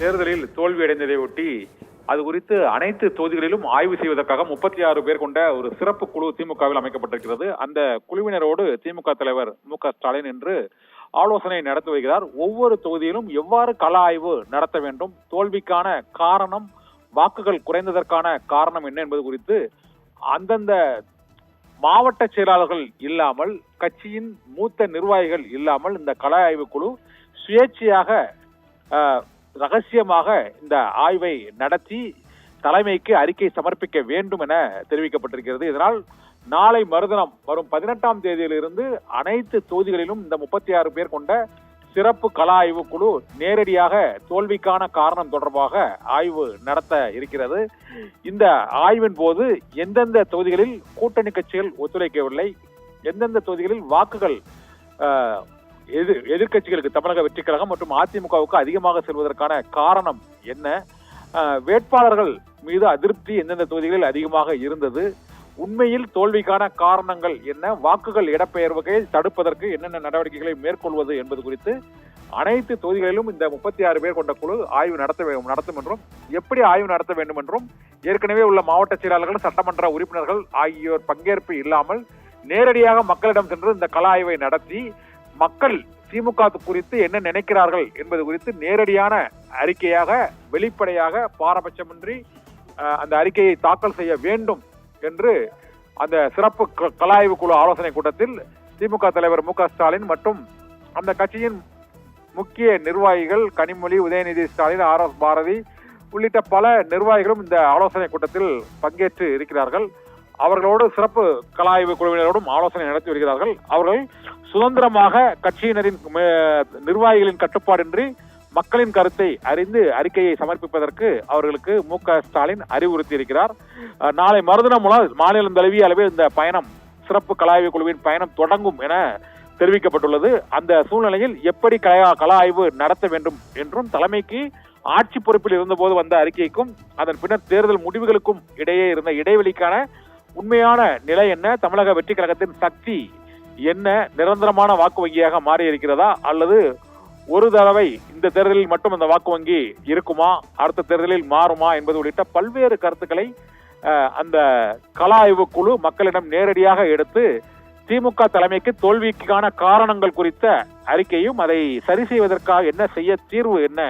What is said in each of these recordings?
தேர்தலில் தோல்வியடைந்ததை ஒட்டி அது குறித்து அனைத்து தொகுதிகளிலும் ஆய்வு செய்வதற்காக 36 பேர் கொண்ட ஒரு சிறப்பு குழு திமுகவில் அமைக்கப்பட்டிருக்கிறது. அந்த குழுவினரோடு திமுக தலைவர் மு.க.ஸ்டாலின் இன்று ஆலோசனை நடத்தி வருகிறார். ஒவ்வொரு தொகுதியிலும் எவ்வாறு கள ஆய்வு நடத்த வேண்டும், தோல்விக்கான காரணம், வாக்குகள் குறைந்ததற்கான காரணம் என்ன என்பது குறித்து அந்தந்த மாவட்ட செயலாளர்கள் இல்லாமல், கட்சியின் மூத்த நிர்வாகிகள் இல்லாமல் இந்த கள ஆய்வு குழு சுயேட்சையாக ரகசியமாக இந்த ஆய்வை நடத்தி தலைமைக்கு அறிக்கை சமர்ப்பிக்க வேண்டும் என தெரிவிக்கப்பட்டிருக்கிறது. இதனால் நாளை மறுதினம் வரும் 18ஆம் தேதியிலிருந்து அனைத்து தொகுதிகளிலும் இந்த 36 பேர் கொண்ட சிறப்பு கள ஆய்வு குழு நேரடியாக தோல்விக்கான காரணம் தொடர்பாக ஆய்வு நடத்த இருக்கிறது. இந்த ஆய்வின் போது எந்தெந்த தொகுதிகளில் கூட்டணி கட்சிகள் ஒத்துழைக்கவில்லை, எந்தெந்த தொகுதிகளில் வாக்குகள் எதிர்கட்சிகளுக்கு, தமிழக வெற்றிக் கழகம் மற்றும் அதிமுகவுக்கு அதிகமாக செல்வதற்கான காரணம் என்ன, வேட்பாளர்கள் மீது அதிருப்தி எந்தெந்த தொகுதிகளில் அதிகமாக இருந்தது, உண்மையில் தோல்விக்கான காரணங்கள் என்ன, வாக்குகள் இடப்பெயர்வுகளை தடுப்பதற்கு என்னென்ன நடவடிக்கைகளை மேற்கொள்வது என்பது குறித்து அனைத்து தொகுதிகளிலும் இந்த 36 பேர் கொண்ட குழு ஆய்வு நடத்தும் என்றும், எப்படி ஆய்வு நடத்த வேண்டும் என்றும் ஏற்கனவே உள்ள மாவட்ட செயலாளர்கள், சட்டமன்ற உறுப்பினர்கள் ஆகியோர் பங்கேற்பு இல்லாமல் நேரடியாக மக்களிடம் சென்று இந்த கள ஆய்வை நடத்தி மக்கள் திமுக குறித்து என்ன நினைக்கிறார்கள் என்பது குறித்து நேரடியான அறிக்கையாக, வெளிப்படையாக, பாரபட்சமின்றி அந்த அறிக்கையை தாக்கல் செய்ய வேண்டும் என்று அந்த சிறப்பு கள ஆய்வு குழு ஆலோசனை கூட்டத்தில் திமுக தலைவர் மு.க.ஸ்டாலின் மற்றும் அந்த கட்சியின் முக்கிய நிர்வாகிகள் கனிமொழி, உதயநிதி ஸ்டாலின், ஆர்.எஸ். பாரதி உள்ளிட்ட பல நிர்வாகிகளும் இந்த ஆலோசனை கூட்டத்தில் பங்கேற்று இருக்கிறார்கள். அவர்களோடு சிறப்பு கள ஆய்வு குழுவினரோடும் ஆலோசனை நடத்தி வருகிறார்கள். அவர்கள் சுதந்திரமாக கட்சியினரின் நிர்வாகிகளின் கட்டுப்பாடின்றி மக்களின் கருத்தை அறிந்து அறிக்கையை சமர்ப்பிப்பதற்கு அவர்களுக்கு மு.க.ஸ்டாலின் அறிவுறுத்தி இருக்கிறார். நாளை மறுதினம் முதல் மாநிலம் தழுவிய அளவில் இந்த பயணம், சிறப்பு கள ஆய்வு குழுவின் பயணம் தொடங்கும் என தெரிவிக்கப்பட்டுள்ளது. அந்த சூழ்நிலையில் எப்படி கள ஆய்வு நடத்த வேண்டும் என்றும், தலைமைக்கு ஆட்சி பொறுப்பில் இருந்தபோது வந்த அறிக்கைக்கும் அதன் பின்னர் தேர்தல் முடிவுகளுக்கும் இடையே இருந்த இடைவெளிக்கான உண்மையான நிலை என்ன, தமிழக வெற்றி கழகத்தின் சக்தி என்ன, நிரந்தரமான வாக்கு வங்கியாக மாறி இருக்கிறதா, அல்லது ஒரு தடவை இந்த தேர்தலில் மட்டும் அந்த வாக்கு வங்கி இருக்குமா, அடுத்த தேர்தலில் மாறுமா என்பது உள்ளிட்ட பல்வேறு கருத்துக்களை அந்த கள ஆய்வு குழு மக்களிடம் நேரடியாக எடுத்து திமுக தலைமைக்கு தோல்விக்கான காரணங்கள் குறித்த அறிக்கையும், அதை சரி செய்வதற்காக என்ன செய்ய, தீர்வு என்ன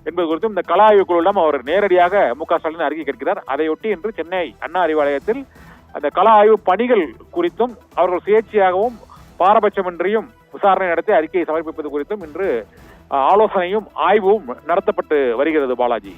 என்பது குறித்தும் இந்த கள ஆய்வு குழுவிடம் அவர் நேரடியாக மு.க.ஸ்டாலின் அறிக்கை கேட்கிறார். அதையொட்டி இன்று சென்னை அண்ணா அறிவாலயத்தில் அந்த கள ஆய்வு பணிகள் குறித்தும் அவர்கள் சுயேட்சையாகவும் பாரபட்சமின்றியும் விசாரணை நடத்தி அறிக்கையை சமர்ப்பிப்பது குறித்தும் இன்று ஆலோசனையும் ஆய்வும் நடத்தப்பட்டு வருகிறது. பாலாஜி.